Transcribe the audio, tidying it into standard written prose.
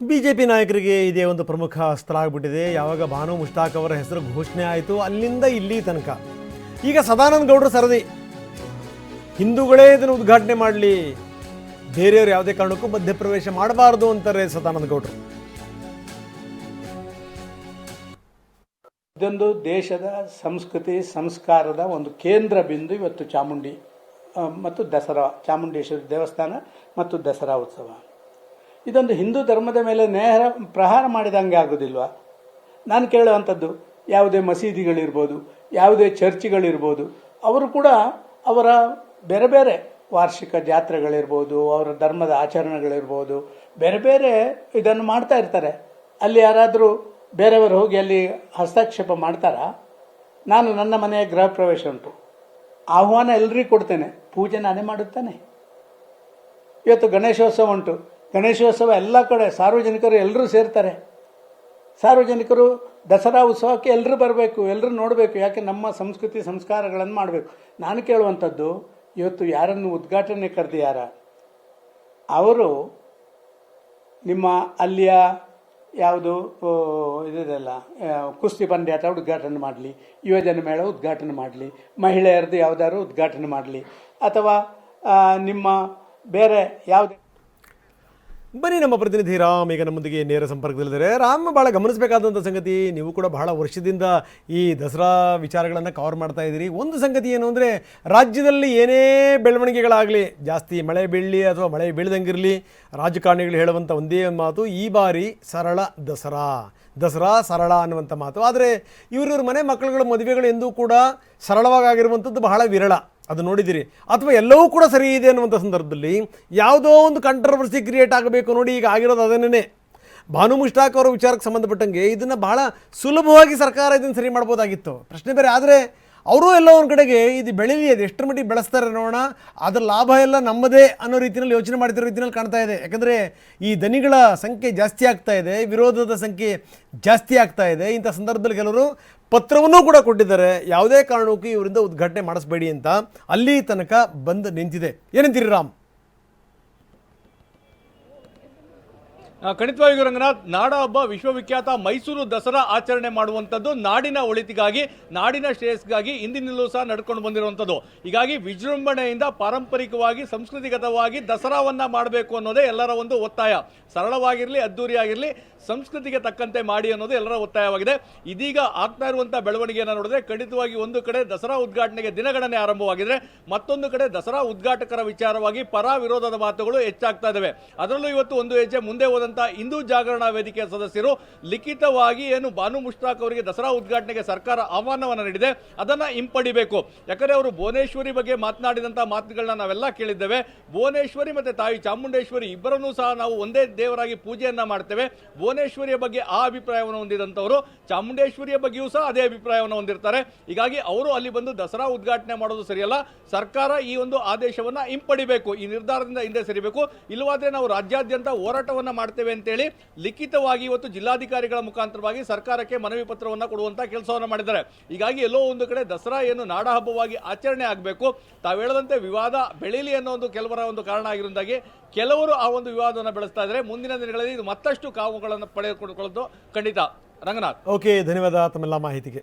BJP ನಾಯಕರಿಗೆ ಇದೇ ಒಂದು ಪ್ರಮುಖ ಅಸ್ತ್ರ ಆಗಿಬಿಟ್ಟಿದೆ. ಯಾವಾಗ ಬಾನು ಮುಷ್ತಾಕ್ ಅವರ ಹೆಸರು ಘೋಷಣೆ ಆಯಿತು ಅಲ್ಲಿಂದ ಇಲ್ಲಿ ತನಕ ಈಗ ಸದಾನಂದ ಗೌಡರು ಸರದಿ. ಹಿಂದೂಗಳೇ ಇದನ್ನು ಉದ್ಘಾಟನೆ ಮಾಡಲಿ, ಬೇರೆಯವರು ಯಾವುದೇ ಕಾರಣಕ್ಕೂ ಮಧ್ಯಪ್ರವೇಶ ಮಾಡಬಾರದು ಅಂತಾರೆ ಸದಾನಂದ ಗೌಡರು. ಇದೊಂದು ದೇಶದ ಸಂಸ್ಕೃತಿ ಸಂಸ್ಕಾರದ ಒಂದು ಕೇಂದ್ರ ಬಿಂದು ಇವತ್ತು ಚಾಮುಂಡಿ ಮತ್ತು ದಸರಾ, ಚಾಮುಂಡೇಶ್ವರಿ ದೇವಸ್ಥಾನ ಮತ್ತು ದಸರಾ ಉತ್ಸವ. ಇದೊಂದು ಹಿಂದೂ ಧರ್ಮದ ಮೇಲೆ ನೇರ ಪ್ರಹಾರ ಮಾಡಿದಂಗೆ ಆಗೋದಿಲ್ವಾ? ನಾನು ಕೇಳುವಂಥದ್ದು, ಯಾವುದೇ ಮಸೀದಿಗಳಿರ್ಬೋದು, ಯಾವುದೇ ಚರ್ಚ್ಗಳಿರ್ಬೋದು, ಅವರು ಕೂಡ ಅವರ ಬೇರೆ ಬೇರೆ ವಾರ್ಷಿಕ ಜಾತ್ರೆಗಳಿರ್ಬೋದು, ಅವರ ಧರ್ಮದ ಆಚರಣೆಗಳಿರ್ಬೋದು, ಬೇರೆ ಬೇರೆ ಇದನ್ನು ಮಾಡ್ತಾ ಇರ್ತಾರೆ. ಅಲ್ಲಿ ಯಾರಾದರೂ ಬೇರೆಯವರು ಹೋಗಿ ಅಲ್ಲಿ ಹಸ್ತಕ್ಷೇಪ ಮಾಡ್ತಾರಾ? ನಾನು ನನ್ನ ಮನೆಯ ಗೃಹ ಪ್ರವೇಶ ಉಂಟು, ಆಹ್ವಾನ ಎಲ್ಲರಿಗೂ ಕೊಡ್ತೇನೆ, ಪೂಜೆ ನಾನೇ ಮಾಡುತ್ತಾನೆ. ಇವತ್ತು ಗಣೇಶೋತ್ಸವ ಉಂಟು, ಗಣೇಶೋತ್ಸವ ಎಲ್ಲ ಕಡೆ ಸಾರ್ವಜನಿಕರು ಎಲ್ಲರೂ ಸೇರ್ತಾರೆ. ಸಾರ್ವಜನಿಕರು ದಸರಾ ಉತ್ಸವಕ್ಕೆ ಎಲ್ಲರೂ ಬರಬೇಕು, ಎಲ್ಲರೂ ನೋಡಬೇಕು. ಯಾಕೆ ನಮ್ಮ ಸಂಸ್ಕೃತಿ ಸಂಸ್ಕಾರಗಳನ್ನು ಮಾಡಬೇಕು. ನಾನು ಕೇಳುವಂಥದ್ದು, ಇವತ್ತು ಯಾರನ್ನು ಉದ್ಘಾಟನೆ ಕರೆದಿಯಾರ ಅವರು ನಿಮ್ಮ ಅಲ್ಲಿಯ ಯಾವುದು ಇದೆಲ್ಲ ಕುಸ್ತಿ ಪಂದ್ಯಾಟ ಉದ್ಘಾಟನೆ ಮಾಡಲಿ, ಯುವಜನ ಮೇಳ ಉದ್ಘಾಟನೆ ಮಾಡಲಿ, ಮಹಿಳೆಯರದ್ದು ಯಾವುದಾದ್ರು ಉದ್ಘಾಟನೆ ಮಾಡಲಿ, ಅಥವಾ ನಿಮ್ಮ ಬೇರೆ ಯಾವುದೇ. ಬನ್ನಿ, ನಮ್ಮ ಪ್ರತಿನಿಧಿ ರಾಮ್ ಈಗ ನಮ್ಮೊಂದಿಗೆ ನೇರ ಸಂಪರ್ಕದಲ್ಲಿದ್ದಾರೆ. ರಾಮ್, ಭಾಳ ಗಮನಿಸಬೇಕಾದಂಥ ಸಂಗತಿ, ನೀವು ಕೂಡ ಬಹಳ ವರ್ಷದಿಂದ ಈ ದಸರಾ ವಿಚಾರಗಳನ್ನು ಕವರ್ ಮಾಡ್ತಾ ಇದ್ದೀರಿ. ಒಂದು ಸಂಗತಿ ಏನು ಅಂದರೆ, ರಾಜ್ಯದಲ್ಲಿ ಏನೇ ಬೆಳವಣಿಗೆಗಳಾಗಲಿ, ಜಾಸ್ತಿ ಮಳೆ ಬೀಳಲಿ ಅಥವಾ ಮಳೆ ಬೀಳದಂಗಿರಲಿ, ರಾಜಕಾರಣಿಗಳು ಹೇಳುವಂಥ ಒಂದೇ ಮಾತು, ಈ ಬಾರಿ ಸರಳ ದಸರಾ ಸರಳ ಅನ್ನುವಂಥ ಮಾತು. ಆದರೆ ಇವ್ರ ಮನೆ ಮಕ್ಕಳುಗಳ ಮದುವೆಗಳು ಎಂದೂ ಕೂಡ ಸರಳವಾಗಿರುವಂಥದ್ದು ಬಹಳ ವಿರಳ. ಅದು ನೋಡಿದಿರಿ? ಅಥವಾ ಎಲ್ಲವೂ ಕೂಡ ಸರಿ ಇದೆ ಅನ್ನುವಂಥ ಸಂದರ್ಭದಲ್ಲಿ ಯಾವುದೋ ಒಂದು ಕಂಟ್ರವರ್ಸಿ ಕ್ರಿಯೇಟ್ ಆಗಬೇಕು. ನೋಡಿ, ಈಗ ಆಗಿರೋದು ಅದನ್ನೇ. ಬಾನು ಮುಷ್ತಾಕ್ ಅವರ ವಿಚಾರಕ್ಕೆ ಸಂಬಂಧಪಟ್ಟಂಗೆ ಇದನ್ನು ಬಹಳ ಸುಲಭವಾಗಿ ಸರ್ಕಾರ ಇದನ್ನು ಸರಿ ಮಾಡ್ಬೋದಾಗಿತ್ತು, ಪ್ರಶ್ನೆ ಬೇರೆ. ಆದರೆ ಅವರು ಎಲ್ಲೋ ಒಂದು ಕಡೆಗೆ ಇದು ಬೆಳೀಲಿ, ಅದು ಎಷ್ಟರ ಮಟ್ಟಿಗೆ ಬೆಳೆಸ್ತಾರೆ ನೋಡೋಣ, ಅದರ ಲಾಭ ಎಲ್ಲ ನಮ್ಮದೇ ಅನ್ನೋ ರೀತಿಯಲ್ಲಿ ಯೋಚನೆ ಮಾಡ್ತಿರೋ ರೀತಿಯಲ್ಲಿ ಕಾಣ್ತಾ ಇದೆ. ಯಾಕಂದರೆ ಈ ದನಿಗಳ ಸಂಖ್ಯೆ ಜಾಸ್ತಿ ಆಗ್ತಾ ಇದೆ, ವಿರೋಧದ ಸಂಖ್ಯೆ ಜಾಸ್ತಿ ಆಗ್ತಾ ಇದೆ. ಇಂಥ ಸಂದರ್ಭದಲ್ಲಿ ಕೆಲವರು ಪತ್ರವನ್ನೂ ಕೂಡ ಕೊಟ್ಟಿದ್ದಾರೆ, ಯಾವುದೇ ಕಾರಣಕ್ಕೂ ಇವರಿಂದ ಉದ್ಘಾಟನೆ ಮಾಡಿಸ್ಬೇಡಿ ಅಂತ. ಅಲ್ಲಿ ತನಕ ಬಂದು ನಿಂತಿದೆ. ಏನಂತೀರಿ ರಾಮ್? ಖಂಡಿತವಾಗಿಯೂ ರಂಗನಾಥ್, ನಾಡ ಹಬ್ಬ ವಿಶ್ವವಿಖ್ಯಾತ ಮೈಸೂರು ದಸರಾ ಆಚರಣೆ ಮಾಡುವಂಥದ್ದು ನಾಡಿನ ಒಳಿತಿಗಾಗಿ, ನಾಡಿನ ಶ್ರೇಯಸ್ಗಾಗಿ ಇಂದಿನಿಂದಲೂ ಸಹ ನಡ್ಕೊಂಡು ಬಂದಿರುವಂಥದ್ದು. ಹೀಗಾಗಿ ವಿಜೃಂಭಣೆಯಿಂದ ಪಾರಂಪರಿಕವಾಗಿ ಸಂಸ್ಕೃತಿಗತವಾಗಿ ದಸರಾವನ್ನ ಮಾಡಬೇಕು ಅನ್ನೋದೇ ಎಲ್ಲರ ಒಂದು ಒತ್ತಾಯ. ಸರಳವಾಗಿರಲಿ, ಅದ್ದೂರಿಯಾಗಿರಲಿ, ಸಂಸ್ಕೃತಿಗೆ ತಕ್ಕಂತೆ ಮಾಡಿ ಅನ್ನೋದು ಎಲ್ಲರ ಒತ್ತಾಯವಾಗಿದೆ. ಇದೀಗ ಆಗ್ತಾ ಇರುವಂತಹ ಬೆಳವಣಿಗೆಯನ್ನು ನೋಡಿದ್ರೆ ಖಂಡಿತವಾಗಿ ಒಂದು ಕಡೆ ದಸರಾ ಉದ್ಘಾಟನೆಗೆ ದಿನಗಣನೆ ಆರಂಭವಾಗಿದ್ರೆ, ಮತ್ತೊಂದು ಕಡೆ ದಸರಾ ಉದ್ಘಾಟಕರ ವಿಚಾರವಾಗಿ ಪರ ವಿರೋಧದ ಮಾತುಗಳು ಹೆಚ್ಚಾಗ್ತಾ ಇದಾವೆ. ಅದರಲ್ಲೂ ಇವತ್ತು ಒಂದು ಹೆಜ್ಜೆ ಮುಂದೆ ಹೋದಂತಹ ಹಿಂದೂ ಜಾಗರಣಾ ವೇದಿಕೆಯ ಸದಸ್ಯರು ಲಿಖಿತವಾಗಿ ಏನು ಬಾನು ಮುಷ್ತಾಕ್ ಅವರಿಗೆ ದಸರಾ ಉದ್ಘಾಟನೆಗೆ ಸರ್ಕಾರ ಆಹ್ವಾನವನ್ನು ನೀಡಿದೆ ಅದನ್ನ ಹಿಂಪಡಿಬೇಕು. ಯಾಕಂದ್ರೆ ಅವರು ಭುವನೇಶ್ವರಿ ಬಗ್ಗೆ ಮಾತನಾಡಿದಂತಹ ಮಾತುಗಳನ್ನ ನಾವೆಲ್ಲ ಕೇಳಿದ್ದೇವೆ. ಭುವನೇಶ್ವರಿ ಮತ್ತೆ ತಾಯಿ ಚಾಮುಂಡೇಶ್ವರಿ ಇಬ್ಬರನ್ನೂ ಸಹ ನಾವು ಒಂದೇ ದೇವರಾಗಿ ಪೂಜೆಯನ್ನ ಮಾಡ್ತೇವೆ. ಭುವನೇಶ್ವರಿಯ ಬಗ್ಗೆ ಆ ಅಭಿಪ್ರಾಯವನ್ನು ಹೊಂದಿದಂತವರು ಚಾಮುಂಡೇಶ್ವರಿಯ ಬಗ್ಗೆಯೂ ಸಹ ಅದೇ ಅಭಿಪ್ರಾಯವನ್ನು ಹೊಂದಿರ್ತಾರೆ. ಹೀಗಾಗಿ ಅವರು ಅಲ್ಲಿ ಬಂದು ದಸರಾ ಉದ್ಘಾಟನೆ ಮಾಡೋದು ಸರಿಯಲ್ಲ. ಸರ್ಕಾರ ಈ ಒಂದು ಆದೇಶವನ್ನ ಹಿಂಪಡಿಬೇಕು, ಈ ನಿರ್ಧಾರದಿಂದ ಹಿಂದೆ ಸರಿಬೇಕು. ಇಲ್ಲವಾದ್ರೆ ನಾವು ರಾಜ್ಯಾದ್ಯಂತ ಹೋರಾಟವನ್ನ ಮಾಡ್ತೇವೆ ಅಂತೇಳಿ ಲಿಖಿತವಾಗಿ ಇವತ್ತು ಜಿಲ್ಲಾಧಿಕಾರಿಗಳ ಮುಖಾಂತರವಾಗಿ ಸರ್ಕಾರಕ್ಕೆ ಮನವಿ ಪತ್ರವನ್ನು ಕೊಡುವಂತ ಕೆಲಸವನ್ನು ಮಾಡಿದ್ದಾರೆ. ಹೀಗಾಗಿ ಎಲ್ಲೋ ಒಂದು ಕಡೆ ದಸರಾ ಏನು ನಾಡ ಹಬ್ಬವಾಗಿ ಆಚರಣೆ ಆಗಬೇಕು, ತಾವು ಹೇಳದಂತೆ ವಿವಾದ ಬೆಳೀಲಿ ಅನ್ನೋ ಒಂದು ಕೆಲವರ ಒಂದು ಕಾರಣ ಆಗಿರುವುದಾಗಿ ಕೆಲವರು ಆ ಒಂದು ವಿವಾದವನ್ನು ಬೆಳೆಸ್ತಾ ಇದ್ದಾರೆ. ಮುಂದಿನ ದಿನಗಳಲ್ಲಿ ಇದು ಮತ್ತಷ್ಟು ಕಾವುಗಳನ್ನು ಪಡೆದುಕೊಳ್ಳೋದು ಖಂಡಿತ. ರಂಗನಾಥ್, ಓಕೆ, ಧನ್ಯವಾದ ತಮ್ಮೆಲ್ಲ ಮಾಹಿತಿಗೆ.